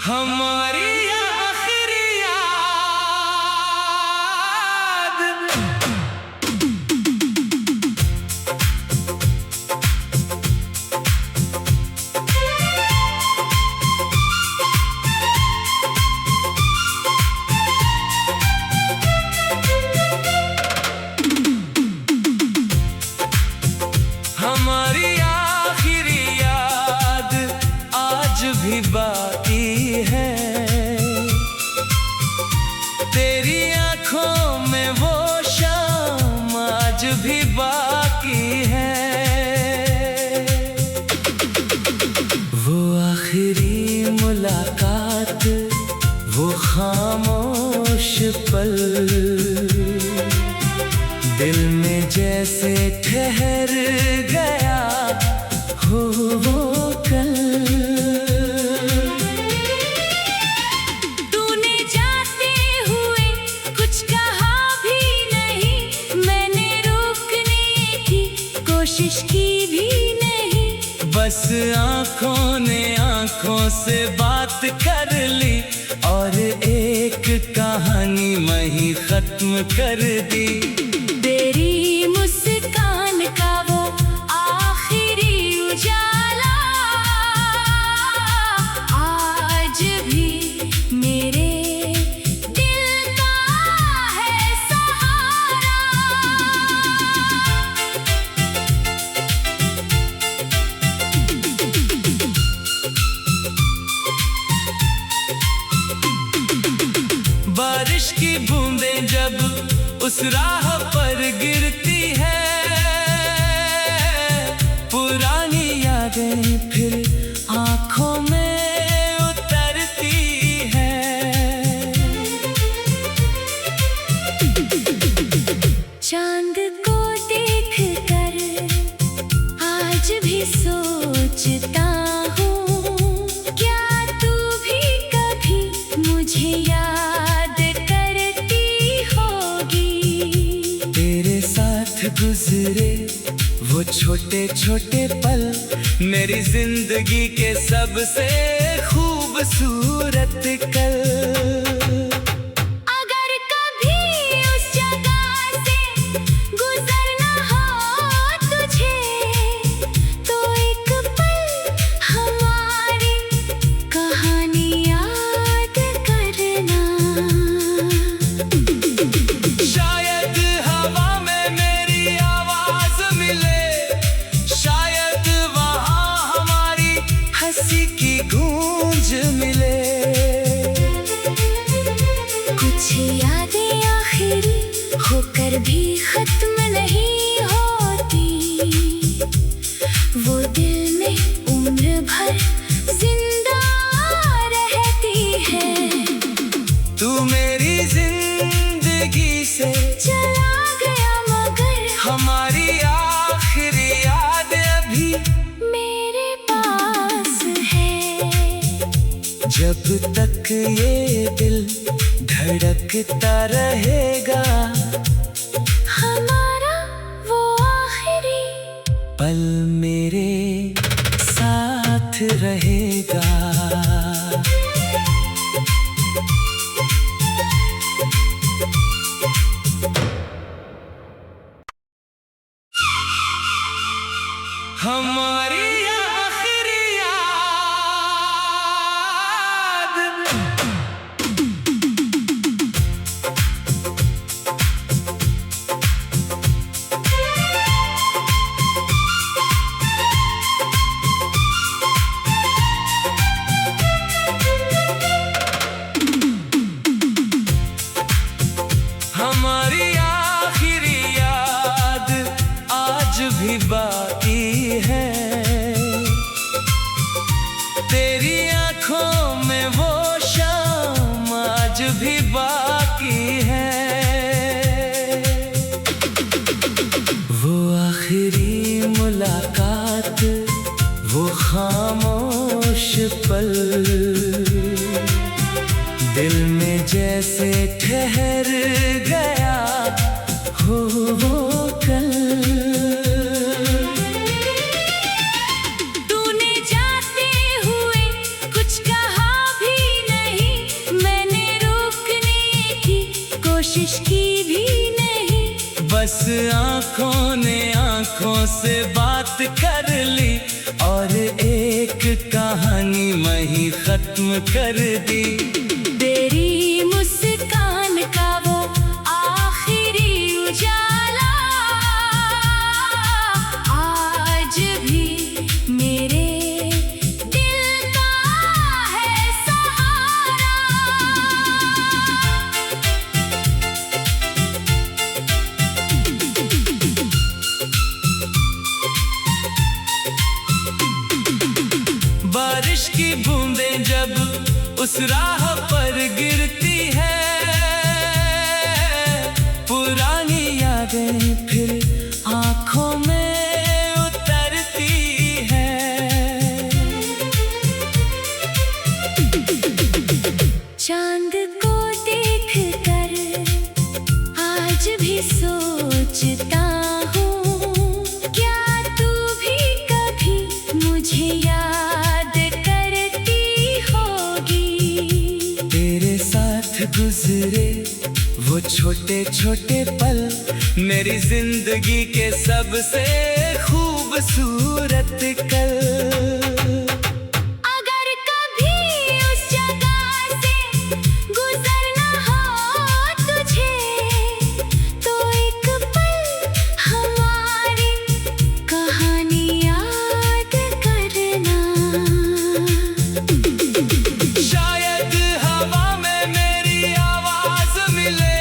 हमारी आखिरी याद। हमारी आखिरी याद आज भी बाकी है। तेरी आंखों में वो शाम आज भी बाकी है। वो आखिरी मुलाकात, वो खामोश पल, दिल में जैसे ठहर गया हो वो कल। तूने जाते हुए कुछ कहा भी नहीं, मैंने रोकने की कोशिश की भी नहीं। बस आंखों ने आंखों से बात कर ली और एक कहानी वहीं खत्म कर दी। तेरी मुस्कान का वो आखिरी उजाला आज भी मेरे दिल का है सहारा। बारिश की बूंदें जब उस राह पर गिरती है, पुरानी यादें फिर आंखों में उतरती है। चांद को देखकर आज भी सोचता हूँ, क्या तू भी कभी मुझे याद करती होगी। तेरे साथ गुजरे वो छोटे छोटे पल मेरी जिंदगी के सबसे खूबसूरत कल। अगर कभी उस जगह से गुजरना हो तुझे, तो एक पल हमारी कहानी याद करना। शायद हवा में मेरी आवाज मिले, शायद वहाँ हमारी हंसी की गूंज मिले। कुछ यादें आखिरी होकर भी खत्म नहीं होती, वो दिल में उम्र भर जिंदा रहती है। तू मेरी जिंदगी से चला गया मगर हमारी आखिरी याद अभी मेरे पास है। जब तक ये दिल धड़कता रहेगा, हमारा वो आखिरी पल मेरे साथ रहेगा। हमारी आखिरी याद। हमारी आखिरी याद आज भी बाकी है। तेरी आंखों में वो शाम आज भी बाकी है। वो आखिरी मुलाकात, वो खामोश पल, दिल में जैसे ठहर गया हो वो कल। तूने जाते हुए कुछ कहा भी आंखों ने आंखों से बात कर ली और एक कहानी वहीं खत्म कर दी। तेरी मुस्कान का वो आखिरी उजाला आज भी मेरे दिल का है सहारा। बारिश की बूंदें जब उस राह पर गिरती है, पुरानी यादें फिर आंखों में उतरती है। चांद को देखकर आज भी सोचता हूँ, क्या तू भी कभी मुझे याद करती होगी। तेरे साथ गुजरे वो छोटे छोटे पल मेरी जिंदगी के सबसे खूबसूरत कल। अगर कभी उस जगह से गुजरना हो तुझे, तो एक पल हमारी कहानी याद करना। शायद हवा में मेरी आवाज मिले,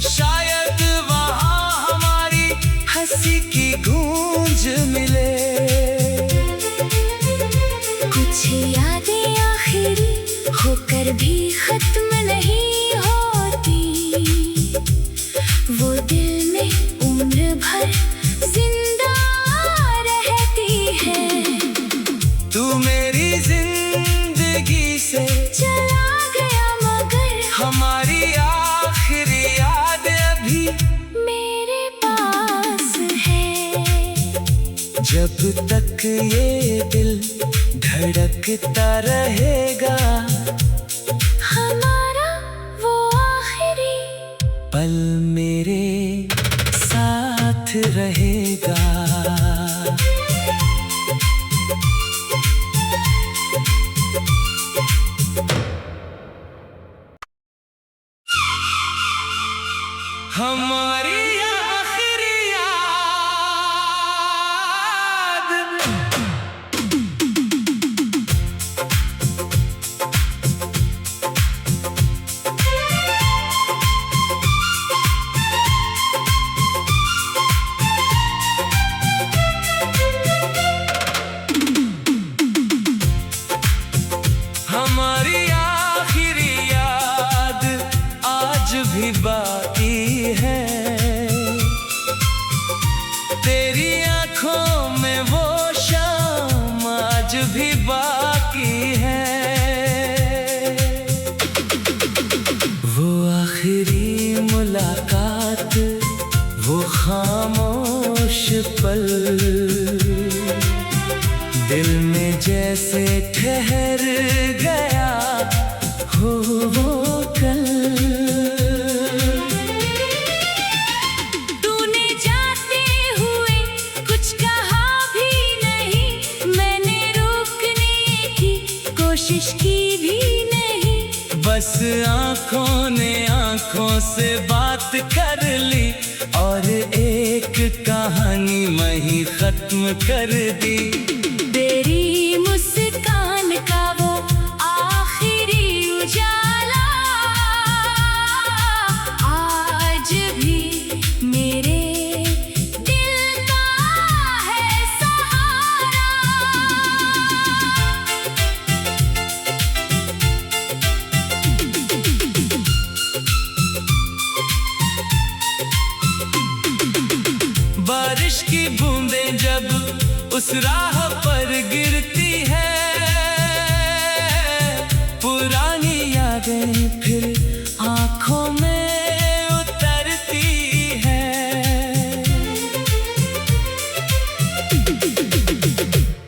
शायद वहाँ हमारी हंसी की गूंज मिले। कुछ यादें आखिरी होकर भी खत्म नहीं होती, वो दिल में उम्र भर जिंदा रहती है। तू मेरी जिंदगी से चला गया मगर हमारी आखिरी याद अभी मेरे पास है। जब तक ये दिल धड़कता रहेगा, हमारा वो आखिरी पल मेरे साथ रहेगा। हमारी आखिरी याद। हमारी आखिरी याद आज भी बाकी है। तेरी आंखों में वो शाम आज भी बाकी है। वो आखिरी मुलाकात, वो खामोश पल दिल में जैसे ठहर गया हो वो कल। तूने जाते हुए कुछ कहा भी नहीं, मैंने रोकने की कोशिश की भी नहीं। बस आंखों ने आंखों से बात कर ली और एक कहानी वहीं खत्म कर दी। तेरी मुस्कान का वो आखिरी उजाला आज भी मेरे दिल का है सहारा। बारिश की बूंदें जब उस राह पर गिरती है, पुरानी यादें फिर आंखों में उतरती है।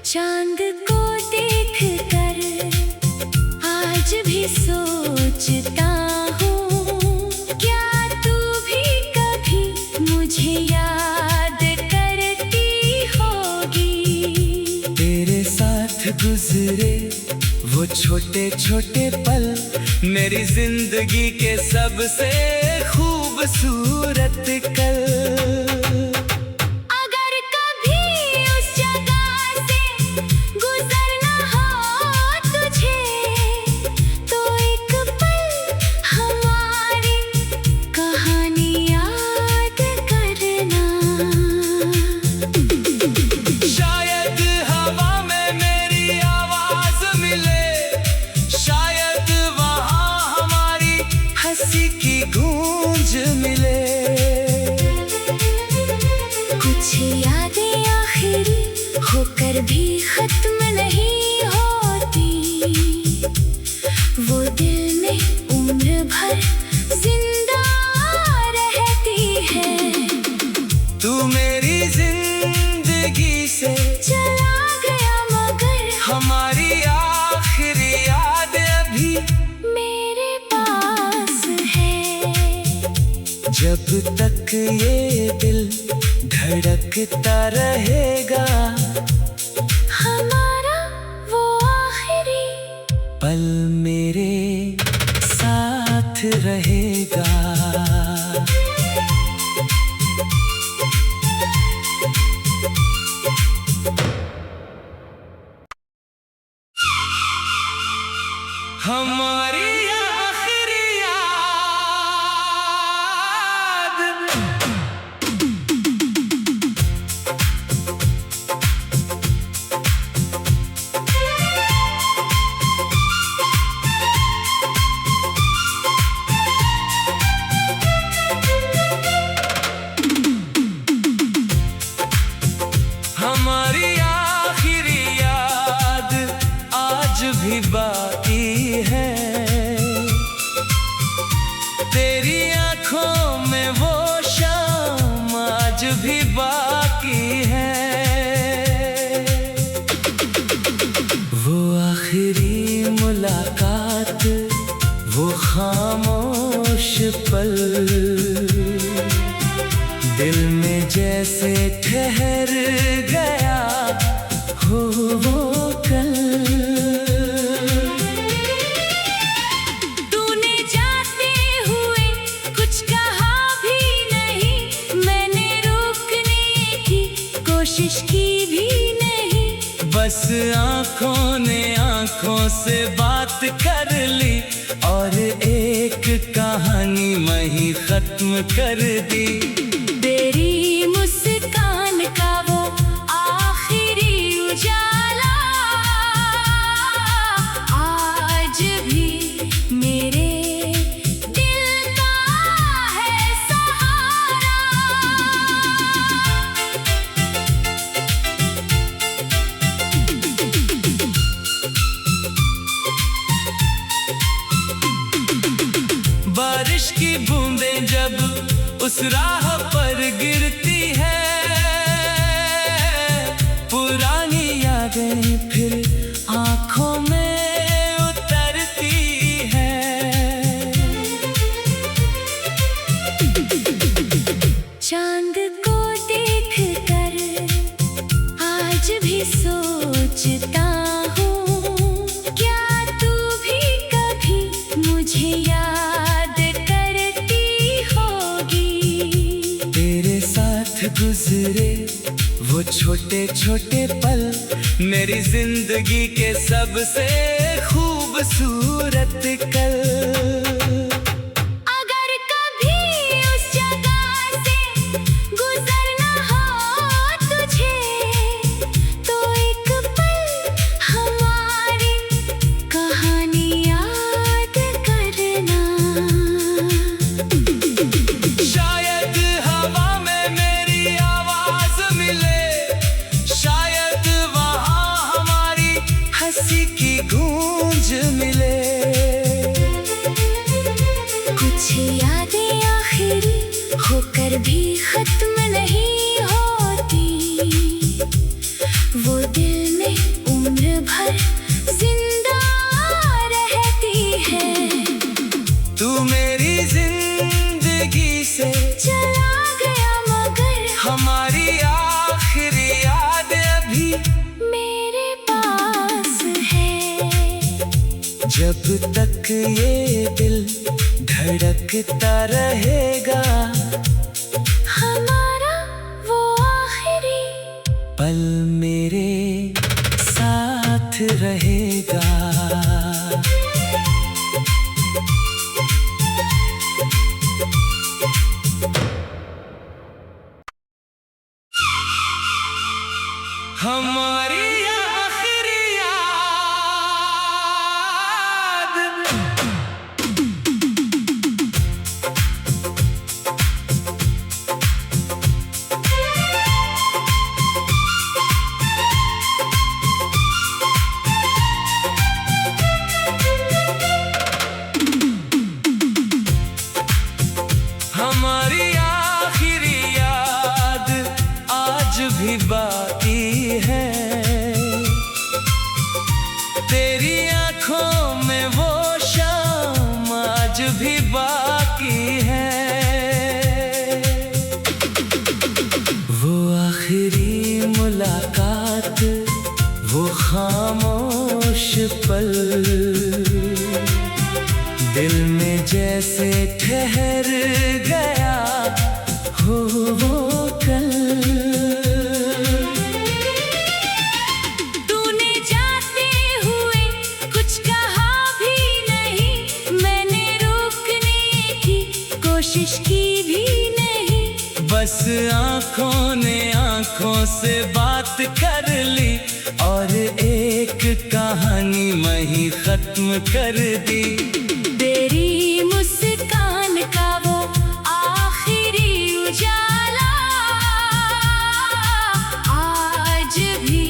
चांद को देखकर आज भी सोचता हूँ, क्या तू भी कभी मुझे गुजरे वो छोटे छोटे पल, मेरी जिंदगी के सबसे खूबसूरत कल। अगर कभी उस जगह से गुजरना हो तुझे, तो एक पल हमारी कहानी याद करना। शायद हवा में मेरी आवाज मिले, शायद वहाँ हमारी हंसी की गूंज मिले। कुछ यादें आखिरी होकर भी खत्म नहीं होती, वो दिल में उम्र भर जिंदा रहती है। तू मेरी जिंदगी से चला गया मगर हमारी आखिरी याद अभी मेरे पास है। जब तक ये दिल धड़कता रहेगा, हमारा वो आखिरी पल मेरे साथ रहेगा। हमारी आखिरी याद। हमारी आखिरी याद आज भी बाकी है, तेरी आंखों में वो शाम आज भी बाकी है। वो आखिरी मुलाकात, वो खामोश पल, दिल में जैसे ठहर गया हो वो कल। तूने जाते हुए कुछ कहा भी नहीं, मैंने रोकने की कोशिश की भी नहीं। बस आंखों ने आंखों से बात कर ली, और एक कहानी वहीं खत्म कर दी। तेरी मुस्कान का वो आखिरी उजाला आज भी मेरे दिल का है सहारा। बारिश की बूंदें जब उस राह पर गिरती है, पुरानी यादें फिर आंखों में उतरती है। चांद को देखकर आज भी सोचता हूँ, क्या तू भी कभी मुझे याद करती होगी। तेरे साथ गुजरे वो छोटे छोटे पल, मेरी जिंदगी के सबसे खूबसूरत कल। अगर कभी उस जगह से गुजरना हो तुझे, तो एक पल हमारी कहानी याद करना। शायद हवा में मेरी आवाज मिले, शायद वहाँ हमारी हंसी की गूंज मिले। कुछ यादें आखिरी होकर भी खत्म नहीं होती, वो दिल में उम्र भर जिंदा रहती है। तू मेरी जिंदगी से चला गया मगर हमारी आखिरी याद अभी मेरे पास जब तक ये दिल धड़कता रहेगा, हमारा वो आखिरी पल मेरे साथ रहेगा। हमारी आखिरी याद। हमारी आखिरी याद आज भी बाकी है, तेरी आंखों में वो शाम आज भी बाकी है। वो आखिरी मुलाकात, वो खामोश पल, दिल में जैसे ठहर गया हो वो कल। तूने जाते हुए कुछ कहा भी नहीं, मैंने रोकने की कोशिश की भी नहीं। बस आंखों ने आंखों से बात कर ली और एक कहानी वहीं खत्म कर दी। तेरी मुस्कान का वो आखिरी उजाला आज भी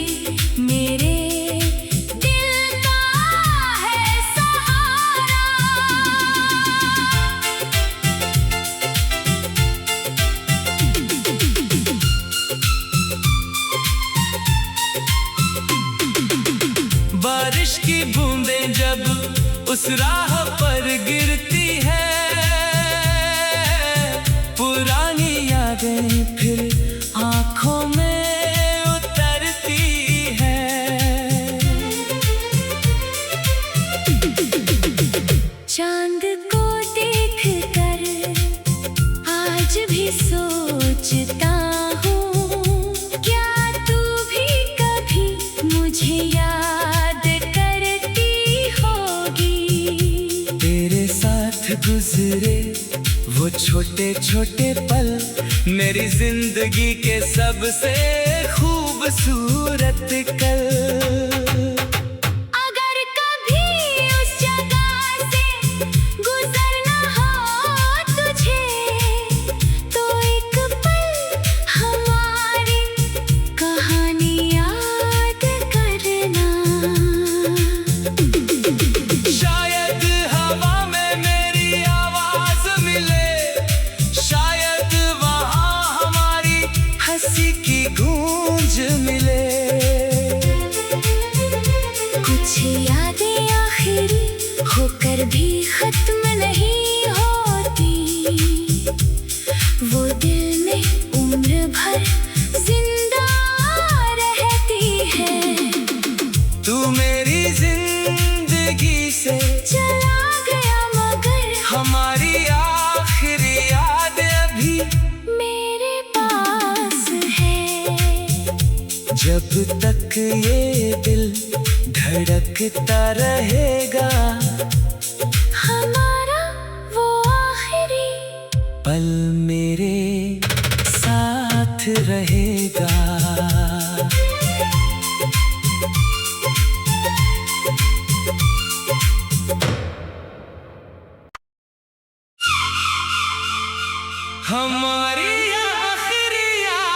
मेरे दिल का है सहारा। बारिश की बूंदें जब उस राह पर गिरती है, पुरानी यादें फिर आंखों में उतरती है। चांद को देखकर आज भी सोचता हूँ, क्या तू भी कभी मुझे याद करती होगी। तेरे साथ गुजरे वो छोटे छोटे पल मेरी जिंदगी के सबसे खूबसूरत कल। अगर कभी उस जगह से गुजरना हो तुझे, तो एक पल हमारी कहानी याद करना। शायद हवा में मेरी आवाज मिले, शायद वहाँ हमारी हंसी की गूंज मिले। कुछ यादें आखिरी होकर भी खत्म नहीं होती, वो दिल में उम्र भर जिंदा रहती है। तू मेरी जिंदगी से चला गया मगर हमारी आखिरी याद अभी मेरे पास है। जब तक ये दिल धड़कता रहेगा, हमारा वो आखिरी पल मेरे साथ रहेगा। हमारी आखिरी याद।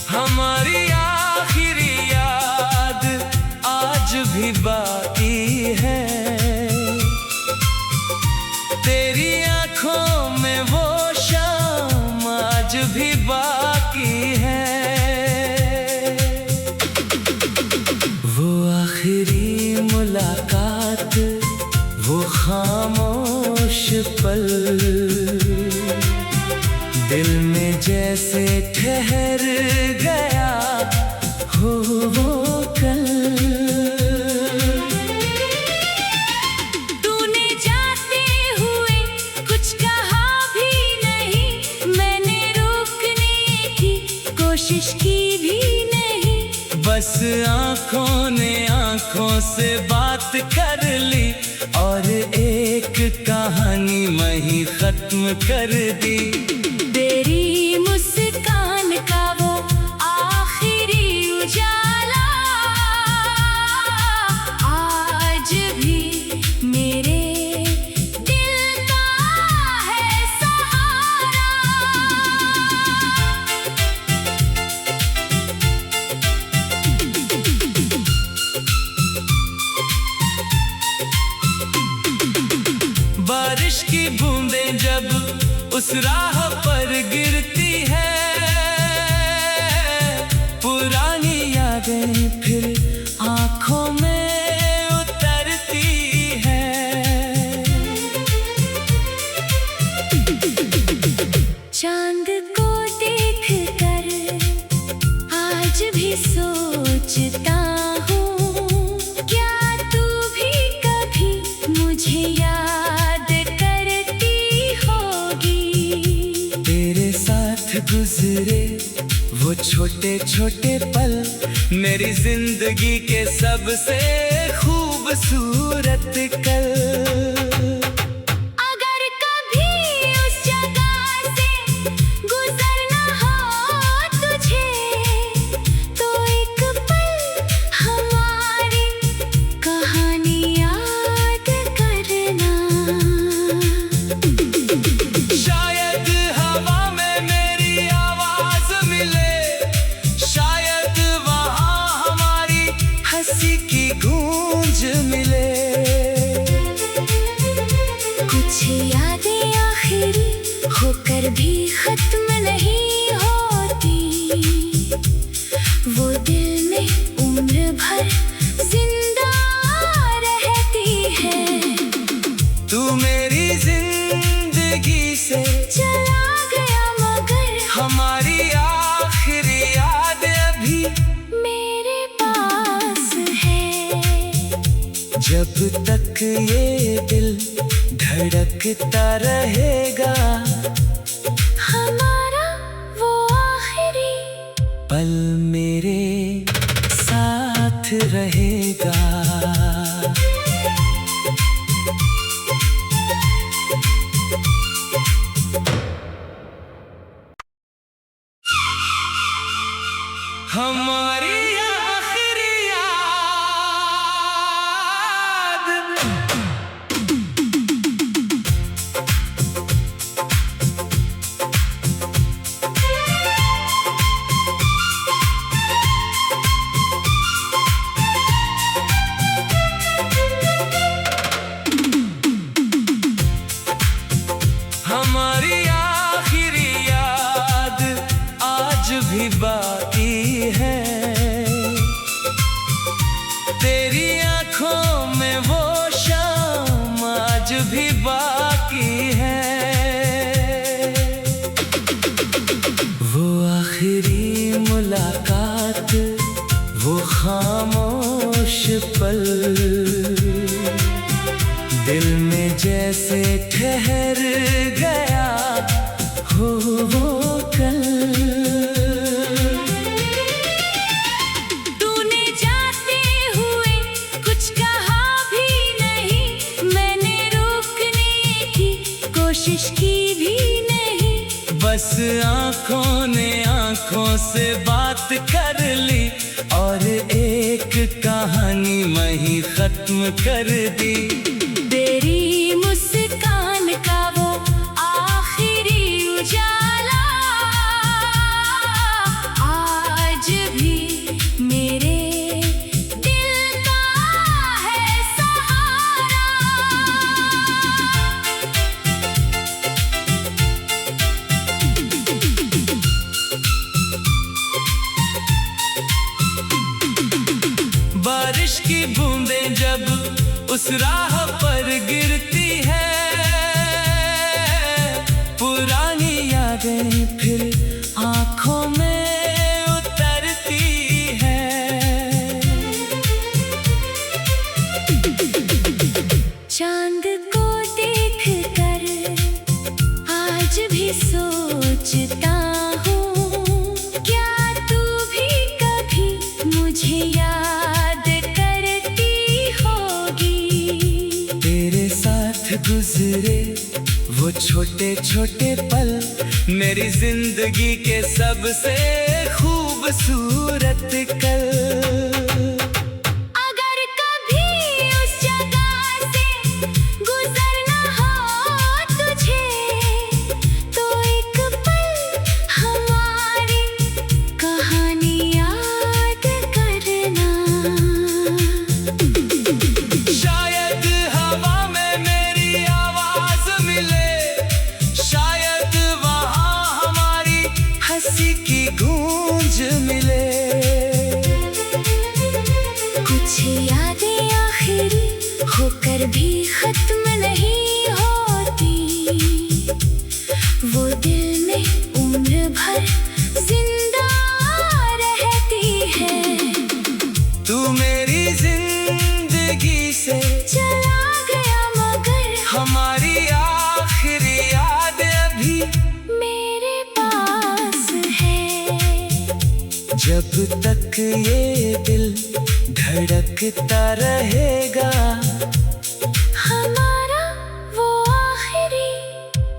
हमारी आखिरी याद आज भी बाकी है, तेरी आंखों में वो शाम आज भी बाकी है। आखिरी मुलाकात, वो खामोश पल दिल में जैसे ठहर गया हो वो कल। तूने जाते हुए कुछ कहा भी नहीं, मैंने रोकने की कोशिश की भी नहीं। बस आँखों ने आँखों से बात कर ली और एक कहानी वहीं खत्म कर दी। तेरी मुस्कान का वो आखिरी उजाला आज भी मेरे दिल का है सहारा। बारिश की बूंदें जब उस राह पर गिरती है, पुरानी यादें फिर आंखों में उतरती है। चांद को देखकर आज भी सोचता हूँ, क्या तू भी कभी मुझे याद करती होगी। तेरे साथ गुजरे वो छोटे छोटे पल मेरी जिंदगी के सबसे खूबसूरत कल। अगर कभी उस जगह से गुजरना हो तुझे, तो एक पल हमारी कहानी याद करना। शायद हवा में मेरी आवाज मिले, शायद वहाँ हमारी हंसी की गूंज मिले। कुछ यादें आखिरी होकर भी खत्म नहीं होती, वो दिल में उम्र भर जिंदा रहती है। तू मेरी जिंदगी से चला गया मगर हमारी आखिरी याद अभी मेरे पास है। जब तक ये दिल धड़कता रहेगा, हमारा वो आखिरी पल मेरे साथ रहेगा। हमारी आखिरी याद। हमारी आखिरी याद आज भी बाकी है। तेरी आंखों में वो शाम आज भी बाकी है। वो आखिरी मुलाकात, वो खामोश पल दिल में जैसे ठहर गया हो वो कल। तूने जाते हुए कुछ कहा भी नहीं, मैंने रोकने की कोशिश की भी नहीं। बस आँखों ने आँखों से बात कर ली और एक कहानी वहीं खत्म कर दी। तेरी मुस्कान का वो आखिरी उजाला आज भी मेरे दिल का है सहारा। बारिश की उस राह पर गिरती है। पुरानी यादें फिर आंखों में उतरती है। चांद को देखकर आज भी सोचता हूँ, क्या तू भी कभी मुझे याद करती होगी। तेरे साथ गुजरे वो छोटे छोटे पल मेरी जिंदगी के सबसे खूबसूरत कल। अगर कभी उस जगह से गुजरना हो तुझे, तो एक पल हमारी कहानी याद करना। शायद हवा में मेरी आवाज मिले, शायद वहाँ हमारी हंसी की गूंज मिले। कुछ यादें आखिरी होकर भी खत्म नहीं होती, वो दिल में उम्र भर जिंदा रहती है। तू मेरी जिंदगी से चला गया मगर हमारी आखिरी याद अभी मेरे पास है। जब तक ये दिल धड़कता रहेगा, हमारा वो आखिरी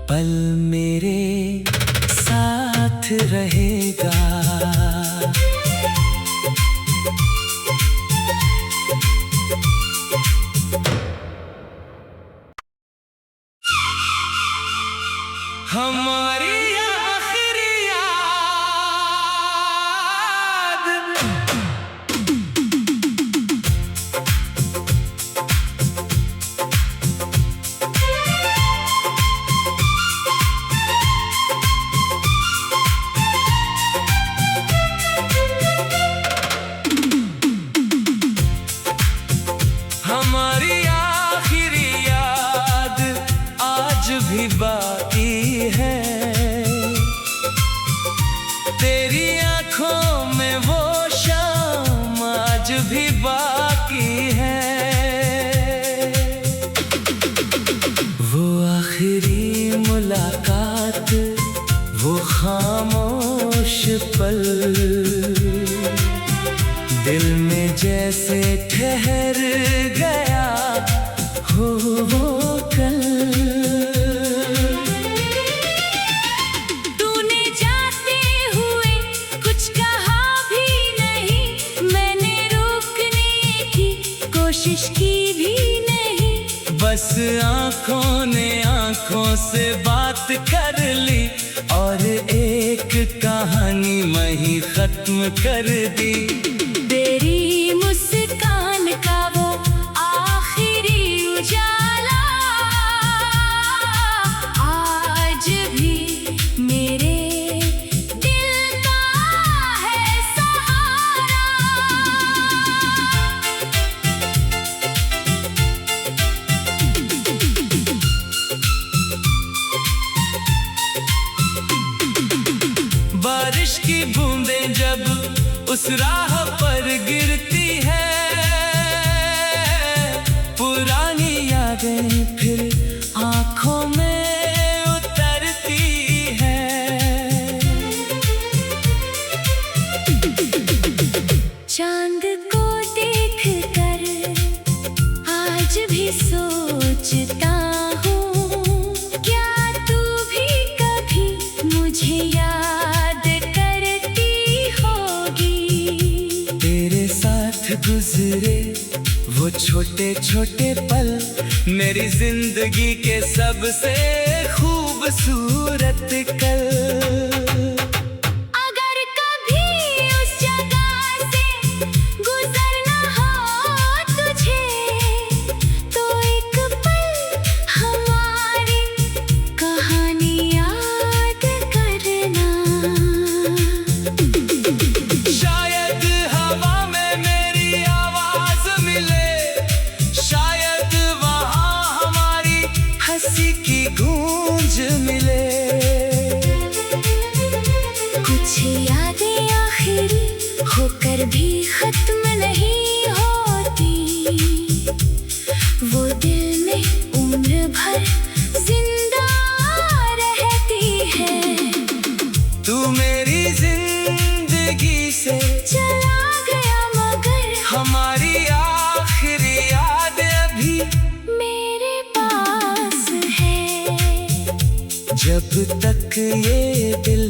पल मेरे साथ रहेगा। हमारी आखिरी याद। हमारी आखिरी याद आज भी बाकी है। तेरी आंखों में वो शाम आज भी बाकी है। वो आखिरी मुलाकात, वो खामोश पल दिल में जैसे ठहर गया हो वो कल। तूने जाते हुए कुछ कहा भी नहीं, मैंने रोकने की कोशिश की भी नहीं। बस आंखों ने आंखों से बात कर ली और एक कहानी वहीं खत्म कर दी। तेरी मुस्कान का वो आखिरी उजाला आज भी मेरे दिल का है सहारा। बारिश की बूंदें जब उस राह पर गिरती है, पुरानी यादें फिर आंखों में उतरती है। चांद को देखकर आज भी सोचता हूँ, क्या तू भी कभी मुझे याद करती होगी। तेरे साथ गुजरे वो छोटे छोटे पल मेरी जिंदगी के सबसे खूबसूरत कल। अगर कभी उस जगह से गुजरना हो तुझे, तो एक पल हमारी कहानी याद करना। शायद हवा में मेरी आवाज मिले, शायद यादें आखिरी होकर भी खत्म नहीं होती, वो दिल में उम्र भर जिंदा रहती है। तू मेरी जिंदगी से चला गया मगर हमारी आखिरी याद अभी मेरे पास है। जब तक ये दिल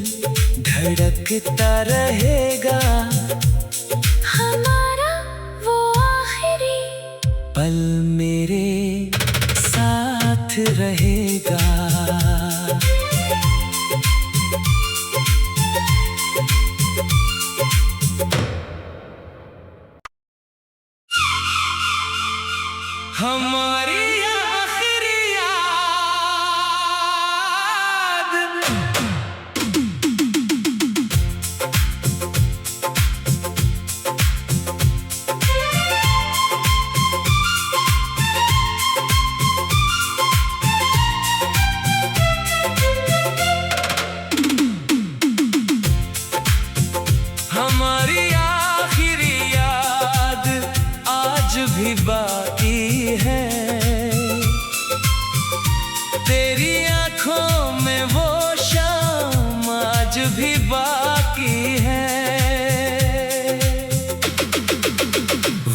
धड़कता रहेगा, हमारा वो आखिरी पल मेरे साथ रहेगा। हमारी आखिरी याद हमारी आखिरी याद आज भी बाकी है। तेरी आंखों में वो शाम आज भी बाकी है।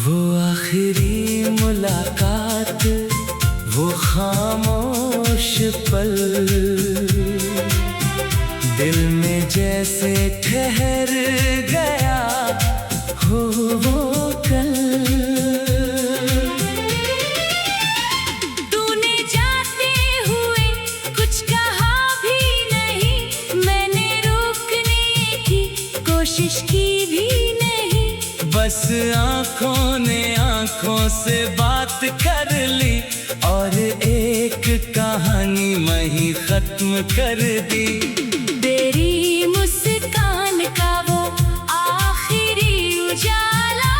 वो आखिरी मुलाकात, वो खामोश पल, दिल में जैसे ठहर गया हो वो कल। तूने जाते हुए कुछ कहा भी नहीं, मैंने रोकने की कोशिश की भी नहीं। बस आंखों ने आंखों से बात कर ली और एक कहानी वहीं खत्म कर दी। तेरी मुस्कान का वो आखिरी उजाला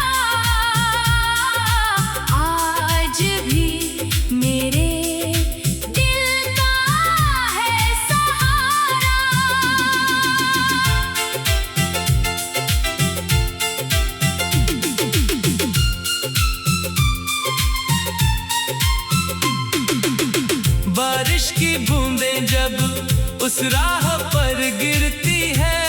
आज भी मेरे दिल का है सहारा। बारिश की बूंदें जब उस राह पर गिरती है,